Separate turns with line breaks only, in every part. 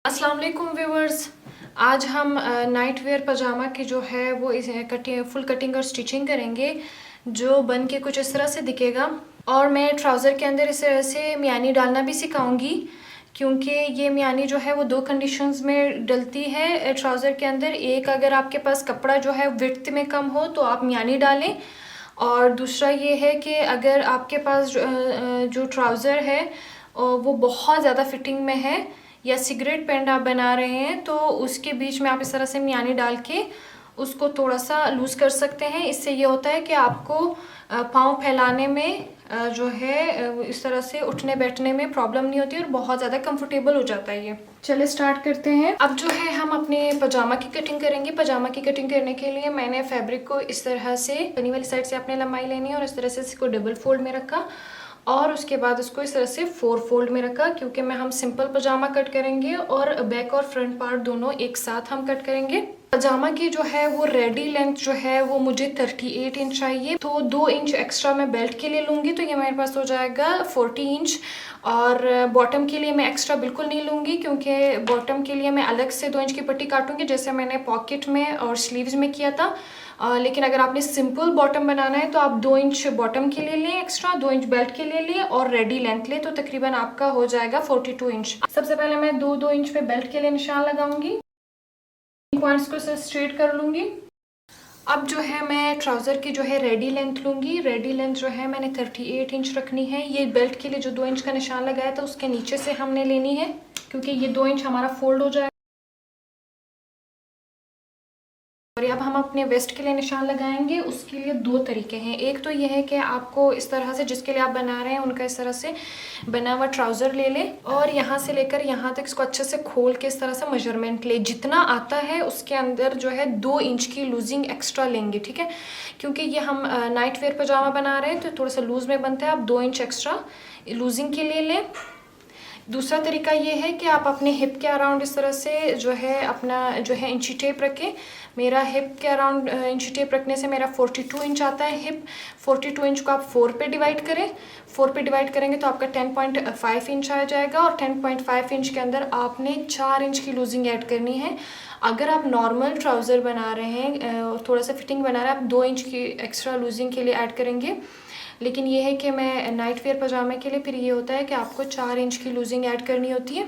अस्सलाम वालेकुम व्यूवर्स। आज हम नाइट वेयर पजामा की जो है वो फुल कटिंग और स्टिचिंग करेंगे, जो बन के कुछ इस तरह से दिखेगा। और मैं ट्राउज़र के अंदर इस तरह से मियानी डालना भी सिखाऊंगी, क्योंकि ये मियानी जो है वो दो कंडीशंस में डलती है ट्राउज़र के अंदर। एक, अगर आपके पास कपड़ा जो है विड्थ में कम हो तो आप मियानी डालें, और दूसरा ये है कि अगर आपके पास जो ट्राउज़र है वो बहुत ज़्यादा फिटिंग में है, या सिगरेट पैंट आप बना रहे हैं, तो उसके बीच में आप इस तरह से मियानी डाल के उसको थोड़ा सा लूज़ कर सकते हैं। इससे ये होता है कि आपको पाँव फैलाने में जो है इस तरह से उठने बैठने में प्रॉब्लम नहीं होती और बहुत ज़्यादा कंफर्टेबल हो जाता है ये। चलिए स्टार्ट करते हैं। अब जो है हम अपने पजामा की कटिंग करेंगे। पजामा की कटिंग करने के लिए मैंने फैब्रिक को इस तरह से बनी वाली साइड से अपने लंबाई लेनी है और इस तरह से इसको डबल फोल्ड में रखा, और उसके बाद उसको इस तरह से 4 फोल्ड में रखा, क्योंकि हम सिंपल पजामा कट करेंगे और बैक और फ्रंट पार्ट दोनों एक साथ हम कट करेंगे। पजामा की जो है वो रेडी लेंथ जो है वो मुझे 38 इंच चाहिए, तो 2 इंच एक्स्ट्रा मैं बेल्ट के लिए लूँगी, तो ये मेरे पास हो जाएगा 40 इंच। और बॉटम के लिए मैं एक्स्ट्रा बिल्कुल नहीं लूँगी, क्योंकि बॉटम के लिए मैं अलग से 2 इंच की पट्टी काटूँगी, जैसे मैंने पॉकेट में और स्लीव्स में किया था। लेकिन अगर आपने सिंपल बॉटम बनाना है तो आप 2 इंच बॉटम के लिए लें एक्स्ट्रा, 2 इंच बेल्ट के लिए लें और रेडी लेंथ लें, तो तकरीबन आपका हो जाएगा 42 इंच। सबसे पहले मैं 2 इंच पे बेल्ट के लिए निशान लगाऊंगी, पॉइंट्स को स्ट्रेट कर लूंगी। अब जो है मैं ट्राउज़र की जो है रेडी लेंथ लूँगी। रेडी लेंथ जो है मैंने 38 इंच रखनी है। ये बेल्ट के लिए जो 2 इंच का निशान लगाया था उसके नीचे से हमने लेनी है, क्योंकि ये 2 इंच हमारा फोल्ड हो जाएगा। और अब हम अपने वेस्ट के लिए निशान लगाएंगे। उसके लिए 2 तरीके हैं। एक तो ये है कि आपको इस तरह से, जिसके लिए आप बना रहे हैं उनका इस तरह से बना हुआ ट्राउज़र ले लें और यहाँ से लेकर यहाँ तक इसको अच्छे से खोल के इस तरह से मेजरमेंट ले, जितना आता है उसके अंदर जो है 2 इंच की लूजिंग एक्स्ट्रा लेंगे, ठीक है। क्योंकि ये हम नाइट वेयर पजामा बना रहे हैं तो थोड़ा सा लूज़ में बनता है, आप 2 इंच एक्स्ट्रा लूजिंग के लिए लें। दूसरा तरीका ये है कि आप अपने हिप के अराउंड इस तरह से जो है अपना जो है इंची टेप रखें। मेरा हिप के अराउंड इंची टेप रखने से मेरा 42 इंच आता है हिप। 42 इंच को आप 4 पे डिवाइड करें। 4 पे डिवाइड करेंगे तो आपका 10.5 इंच आ जाएगा, और 10.5 इंच के अंदर आपने 4 इंच की लूजिंग ऐड करनी है। अगर आप नॉर्मल ट्राउज़र बना रहे हैं, थोड़ा सा फिटिंग बना रहे हैं, आप 2 इंच की एक्स्ट्रा लूजिंग के लिए ऐड करेंगे। लेकिन ये है कि मैं नाइट वेयर पजामे के लिए फिर ये होता है कि आपको 4 इंच की लूजिंग ऐड करनी होती है।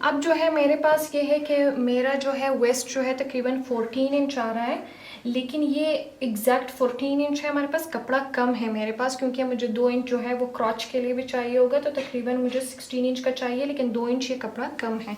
अब जो है मेरे पास ये है कि मेरा जो है वेस्ट जो है तकरीबन 14 इंच आ रहा है, लेकिन ये एग्जैक्ट 14 इंच है। हमारे पास कपड़ा कम है मेरे पास, क्योंकि मुझे 2 इंच जो है वो क्रॉच के लिए भी चाहिए होगा, तो तकरीबन मुझे 16 इंच का चाहिए, लेकिन 2 इंच ये कपड़ा कम है।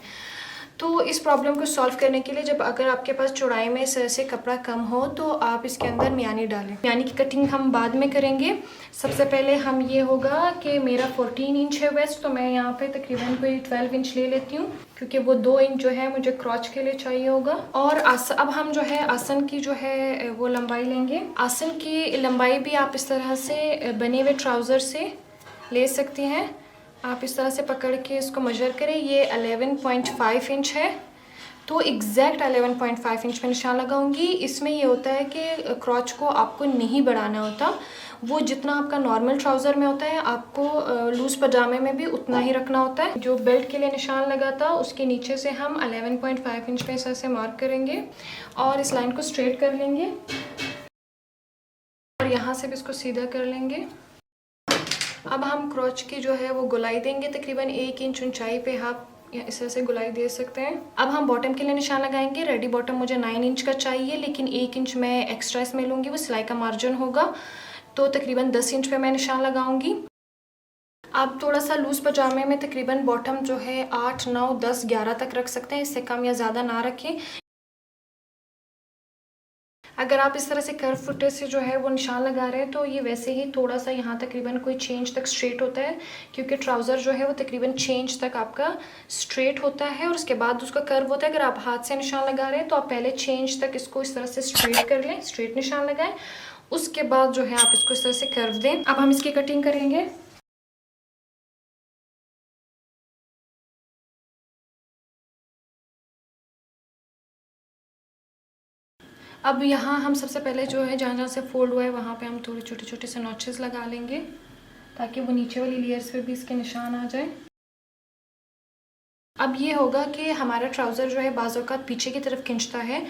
तो इस प्रॉब्लम को सॉल्व करने के लिए, जब अगर आपके पास चौड़ाई में से कपड़ा कम हो तो आप इसके अंदर मियानी डालें। मियानी की कटिंग हम बाद में करेंगे। सबसे पहले हम ये होगा कि मेरा 14 इंच है वेस्ट, तो मैं यहाँ पे तकरीबन कोई 12 इंच ले लेती हूँ, क्योंकि वो 2 इंच जो है मुझे क्रॉच के लिए चाहिए होगा। और अब हम जो है आसन की जो है वो लंबाई लेंगे। आसन की लंबाई भी आप इस तरह से बने हुए ट्राउज़र से ले सकती हैं। आप इस तरह से पकड़ के इसको मेजर करें। ये 11.5 इंच है, तो एग्जैक्ट 11.5 इंच में निशान लगाऊंगी। इसमें ये होता है कि क्रॉच को आपको नहीं बढ़ाना होता, वो जितना आपका नॉर्मल ट्राउज़र में होता है आपको लूज़ पजामे में भी उतना ही रखना होता है। जो बेल्ट के लिए निशान लगा था उसके नीचे से हम 11.5 इंच पे ऐसे मार्क करेंगे और इस लाइन को स्ट्रेट कर लेंगे और यहाँ से भी इसको सीधा कर लेंगे। अब हम क्रॉच की जो है वो गोलाई देंगे। तकरीबन 1 इंच ऊंचाई पे आप इस तरह से गोलाई दे सकते हैं। अब हम बॉटम के लिए निशान लगाएंगे। रेडी बॉटम मुझे 9 इंच का चाहिए, लेकिन 1 इंच मैं एक्स्ट्रा इसमें लूँगी, वो सिलाई का मार्जिन होगा, तो तकरीबन 10 इंच पे मैं निशान लगाऊंगी। आप थोड़ा सा लूज़ पजामे में तकरीबन बॉटम जो है 8, 9, 10, 11 तक रख सकते हैं, इससे कम या ज़्यादा ना रखें। अगर आप इस तरह से कर्व फुटे से जो है वो निशान लगा रहे हैं तो ये वैसे ही थोड़ा सा यहाँ तकरीबन कोई 6 इंच तक स्ट्रेट होता है, क्योंकि ट्राउज़र जो है वो तकरीबन 6 इंच तक आपका स्ट्रेट होता है और उसके बाद उसका कर्व होता है। अगर आप हाथ से निशान लगा रहे हैं तो आप पहले 6 इंच तक इसको इस तरह से स्ट्रेट कर लें, स्ट्रेट निशान लगाएं, उसके बाद जो है आप इसको इस तरह से कर्व दें। अब हम इसकी कटिंग करेंगे। अब यहाँ हम सबसे पहले जो है जहाँ जहाँ से फोल्ड हुआ है वहाँ पे हम थोड़े छोटे छोटे से नॉचेस लगा लेंगे, ताकि वो नीचे वाली लेयर्स पे भी इसके निशान आ जाए। अब ये होगा कि हमारा ट्राउज़र जो है बाज़ औक़ात पीछे की तरफ खिंचता है,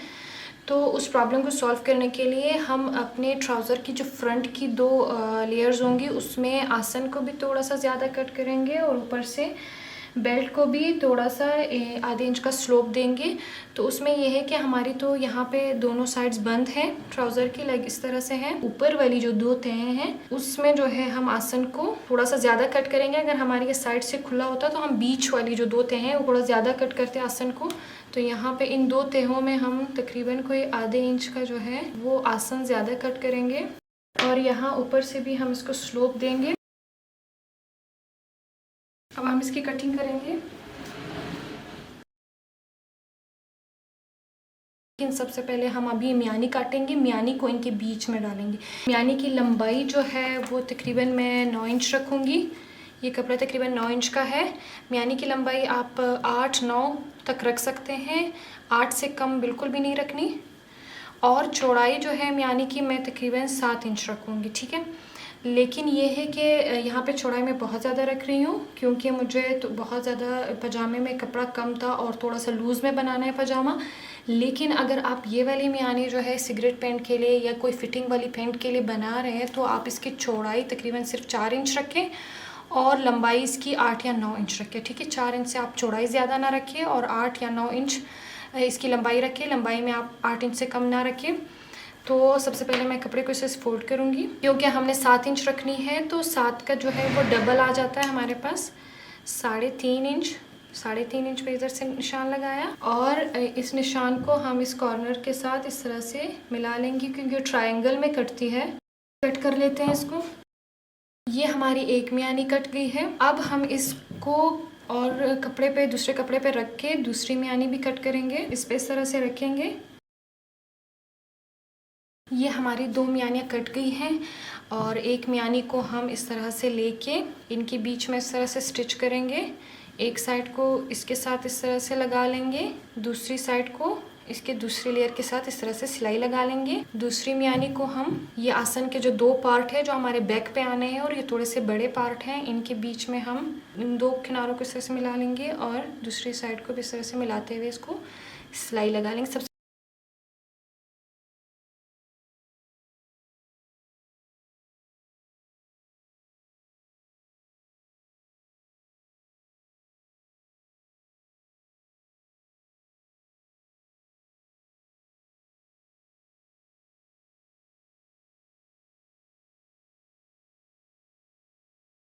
तो उस प्रॉब्लम को सॉल्व करने के लिए हम अपने ट्राउज़र की जो फ्रंट की 2 लेयर्स होंगी उसमें आसन को भी थोड़ा सा ज़्यादा कट करेंगे और ऊपर से बेल्ट को भी थोड़ा सा आधे इंच का स्लोप देंगे। तो उसमें यह है कि हमारी तो यहाँ पे दोनों साइड्स बंद हैं ट्राउज़र की, लाइक इस तरह से है। ऊपर वाली जो 2 तहें हैं उसमें जो है हम आसन को थोड़ा सा ज़्यादा कट करेंगे। अगर हमारी ये साइड से खुला होता तो हम बीच वाली जो 2 तहें हैं वो थोड़ा ज़्यादा कट करते आसन को। तो यहाँ पे इन 2 तहों में हम तकरीबन कोई आधे इंच का जो है वो आसन ज़्यादा कट करेंगे और यहाँ ऊपर से भी हम इसको स्लोप देंगे। अब हम इसकी कटिंग करेंगे। लेकिन सबसे पहले हम अभी म्यानी काटेंगे, म्यानी को इनके बीच में डालेंगे। म्यानी की लंबाई जो है वो तकरीबन मैं 9 इंच रखूँगी। ये कपड़ा तकरीबन 9 इंच का है। म्यानी की लंबाई आप 8-9 तक रख सकते हैं, 8 से कम बिल्कुल भी नहीं रखनी। और चौड़ाई जो है म्यानी की मैं तकरीबन 7 इंच रखूँगी, ठीक है। लेकिन ये है कि यहाँ पे चौड़ाई मैं बहुत ज़्यादा रख रही हूँ क्योंकि मुझे तो बहुत ज़्यादा पजामे में कपड़ा कम था और थोड़ा सा लूज़ में बनाना है पजामा। लेकिन अगर आप ये वाली म्यानी जो है सिगरेट पैंट के लिए या कोई फिटिंग वाली पैंट के लिए बना रहे हैं तो आप इसकी चौड़ाई तकरीबन सिर्फ 4 इंच रखें और लंबाई इसकी 8 या 9 इंच रखें, ठीक है। 4 इंच से आप चौड़ाई ज़्यादा ना रखें और 8 या 9 इंच इसकी लंबाई रखें। लंबाई में आप 8 इंच से कम ना रखें। तो सबसे पहले मैं कपड़े को इसे फोल्ड करूँगी क्योंकि हमने 7 इंच रखनी है तो 7 का जो है वो डबल आ जाता है हमारे पास 3.5 इंच पे इधर से निशान लगाया और इस निशान को हम इस कॉर्नर के साथ इस तरह से मिला लेंगे क्योंकि ट्रायंगल में कटती है। कट कर लेते हैं इसको। ये हमारी एक म्यानी कट गई है। अब हम इसको और कपड़े पे दूसरे कपड़े पे रख के दूसरी म्यानी भी कट करेंगे। इस पे इस तरह से रखेंगे। ये हमारी 2 म्यानियाँ कट गई हैं और एक म्यानी को हम इस तरह से लेके इनके बीच में इस तरह से स्टिच करेंगे। एक साइड को इसके साथ इस तरह से लगा लेंगे, दूसरी साइड को इसके दूसरी लेयर के साथ इस तरह से सिलाई लगा लेंगे। दूसरी म्यानी को हम ये आसन के जो 2 पार्ट है जो हमारे बैक पे आने हैं और ये थोड़े से बड़े पार्ट हैं इनके बीच में हम इन 2 किनारों को इस तरह से मिला लेंगे और दूसरी साइड को भी इस तरह से मिलाते हुए इसको सिलाई लगा लेंगे। सबसे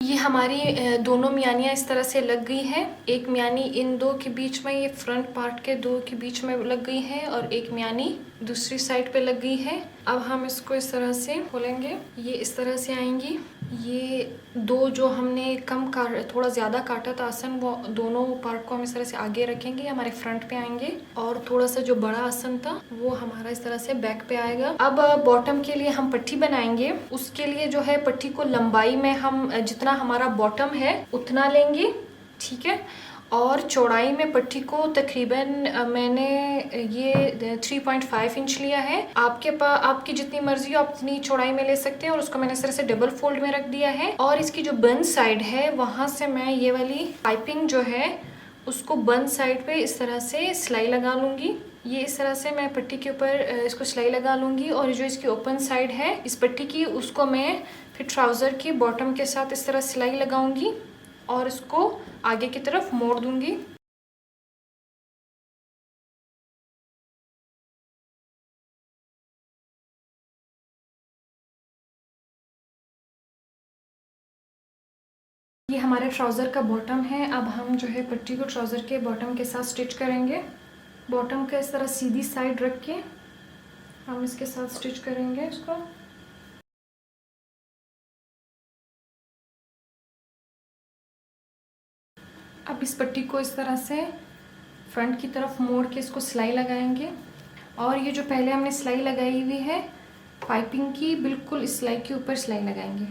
ये हमारी दोनों म्यानियाँ इस तरह से लग गई है। एक म्यानी इन 2 के बीच में, ये फ्रंट पार्ट के 2 के बीच में लग गई है और एक म्यानी दूसरी साइड पे लग गई है। अब हम इसको इस तरह से खोलेंगे, ये इस तरह से आएंगी। ये 2 जो हमने थोड़ा ज़्यादा काटा था आसन, वो दोनों पार्ट को हम इस तरह से आगे रखेंगे, हमारे फ्रंट पे आएंगे और थोड़ा सा जो बड़ा आसन था वो हमारा इस तरह से बैक पे आएगा। अब बॉटम के लिए हम पट्टी बनाएंगे। उसके लिए जो है पट्टी को लंबाई में हम जितना हमारा बॉटम है उतना लेंगे, ठीक है। और चौड़ाई में पट्टी को तकरीबन मैंने ये 3.5 इंच लिया है। आपके पास आपकी जितनी मर्जी हो आप उतनी चौड़ाई में ले सकते हैं और उसको मैंने इस तरह से डबल फोल्ड में रख दिया है। और इसकी जो बंद साइड है वहाँ से मैं ये वाली पाइपिंग जो है उसको बंद साइड पे इस तरह से सिलाई लगा लूँगी। ये इस तरह से मैं पट्टी के ऊपर इसको सिलाई लगा लूँगी और जो इसकी ओपन साइड है इस पट्टी की उसको मैं फिर ट्राउज़र की बॉटम के साथ इस तरह सिलाई लगाऊंगी और इसको आगे की तरफ मोड़ दूंगी। ये हमारे ट्राउज़र का बॉटम है। अब हम जो है पट्टी को ट्राउज़र के बॉटम के साथ स्टिच करेंगे। बॉटम का इस तरह सीधी साइड रख के हम इसके साथ स्टिच करेंगे इसको। अब इस पट्टी को इस तरह से फ्रंट की तरफ मोड़ के इसको सिलाई लगाएंगे और ये जो पहले हमने सिलाई लगाई हुई है पाइपिंग की, बिल्कुल इस सिलाई के ऊपर सिलाई लगाएंगे।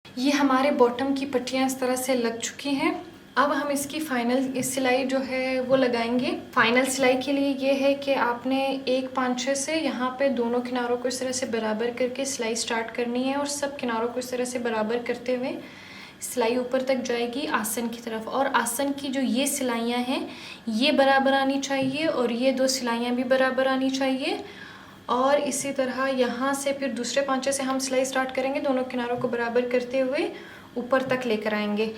ये हमारे बॉटम की पट्टियाँ इस तरह से लग चुकी हैं अब हम इसकी फाइनल सिलाई जो है वो लगाएंगे। फाइनल सिलाई के लिए ये है कि आपने एक पांचे से यहाँ पे दोनों किनारों को इस तरह से बराबर करके सिलाई स्टार्ट करनी है और सब किनारों को इस तरह से बराबर करते हुए सिलाई ऊपर तक जाएगी आसन की तरफ। और आसन की जो ये सिलाइयाँ हैं ये बराबर आनी चाहिए और ये दो सिलाइयाँ भी बराबर आनी चाहिए। और इसी तरह यहाँ से फिर दूसरे पांचे से हम सिलाई स्टार्ट करेंगे, दोनों किनारों को बराबर करते हुए ऊपर तक लेकर आएंगे।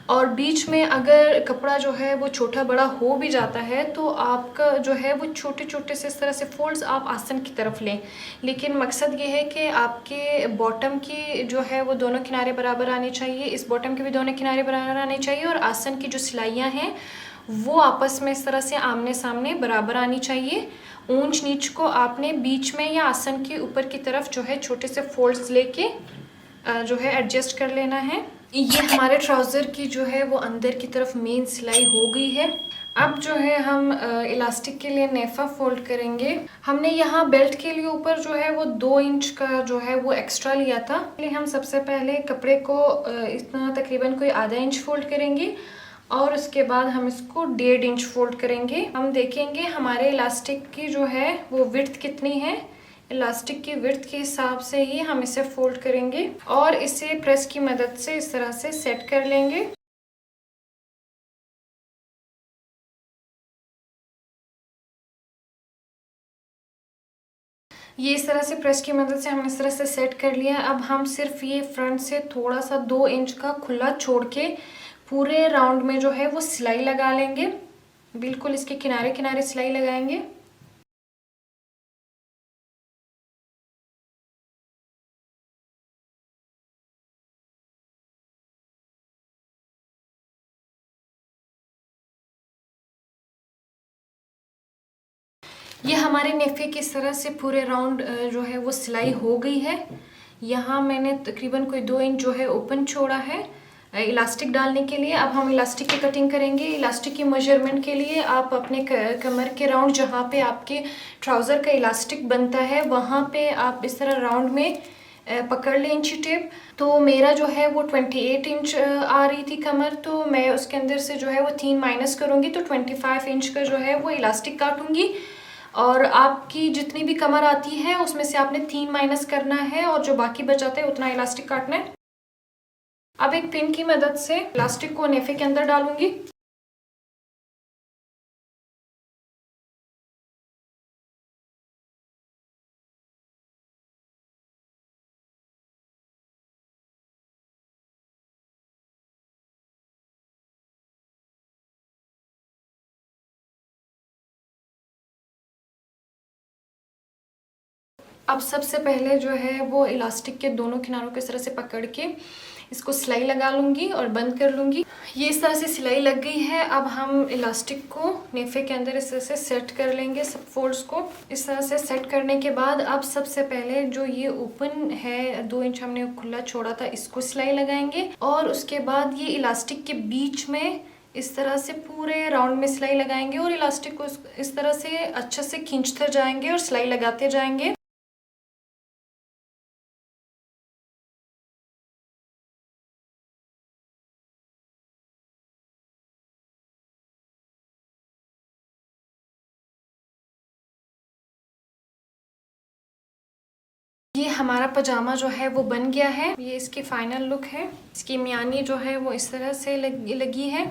और बीच में अगर कपड़ा जो है वो छोटा बड़ा हो भी जाता है तो आपका जो है वो छोटे छोटे से इस तरह से फोल्ड्स आप आसन की तरफ लें। लेकिन मकसद ये है कि आपके बॉटम की जो है वो दोनों किनारे बराबर आने चाहिए, इस बॉटम के भी दोनों किनारे बराबर आने चाहिए और आसन की जो सिलाइयाँ हैं वो आपस में इस तरह से आमने सामने बराबर आनी चाहिए। ऊंच नीच को आपने बीच में या आसन के ऊपर की तरफ जो है छोटे से फोल्ड्स लेके जो है एडजस्ट कर लेना है। ये हमारे ट्राउज़र की जो है वो अंदर की तरफ मेन सिलाई हो गई है। अब जो है हम इलास्टिक के लिए नेफा फोल्ड करेंगे। हमने यहाँ बेल्ट के लिए ऊपर जो है वो 2 इंच का जो है वो एक्स्ट्रा लिया था। हम सबसे पहले कपड़े को इतना तकरीबन कोई आधा इंच फोल्ड करेंगे और उसके बाद हम इसको 1.5 इंच फोल्ड करेंगे। हम देखेंगे हमारे इलास्टिक की जो है वो विड्थ कितनी है, इलास्टिक की विड्थ के हिसाब से ही हम इसे फोल्ड करेंगे और इसे प्रेस की मदद से इस तरह से सेट कर लेंगे। ये इस तरह से प्रेस की मदद से हम इस तरह से सेट कर लिया। अब हम सिर्फ ये फ्रंट से थोड़ा सा 2 इंच का खुला छोड़ के पूरे राउंड में जो है वो सिलाई लगा लेंगे। बिल्कुल इसके किनारे किनारे सिलाई लगाएंगे। ये हमारे नेफे की इस तरह से पूरे राउंड जो है वो सिलाई हो गई है। यहाँ मैंने तकरीबन कोई 2 इंच जो है ओपन छोड़ा है इलास्टिक डालने के लिए। अब हम इलास्टिक की कटिंग करेंगे। इलास्टिक की मेजरमेंट के लिए आप अपने कमर के राउंड जहाँ पे आपके ट्राउज़र का इलास्टिक बनता है वहाँ पे आप इस तरह राउंड में पकड़ लें इंची टेप। तो मेरा जो है वो 28 इंच आ रही थी कमर, तो मैं उसके अंदर से जो है वो 3 माइनस करूँगी तो 25 इंच का जो है वो इलास्टिक काटूँगी। और आपकी जितनी भी कमर आती है उसमें से आपने 3 माइनस करना है और जो बाकी बच जाता है उतना इलास्टिक काटना है। अब एक पिन की मदद से इलास्टिक को नेफे के अंदर डालूंगी। अब सबसे पहले जो है वो इलास्टिक के दोनों किनारों को इस तरह से पकड़ के इसको सिलाई लगा लूँगी और बंद कर लूँगी। ये इस तरह से सिलाई लग गई है। अब हम इलास्टिक को नेफे के अंदर इस तरह से सेट कर लेंगे। सब फोल्ड्स को इस तरह से सेट करने के बाद अब सबसे पहले जो ये ओपन है 2 इंच हमने खुला छोड़ा था इसको सिलाई लगाएंगे और उसके बाद ये इलास्टिक के बीच में इस तरह से पूरे राउंड में सिलाई लगाएंगे और इलास्टिक को इस तरह से अच्छे से खींचते जाएंगे और सिलाई लगाते जाएंगे। ये हमारा पजामा जो है वो बन गया है। ये इसकी फाइनल लुक है। इसकी मियानी जो है वो इस तरह से लगी है।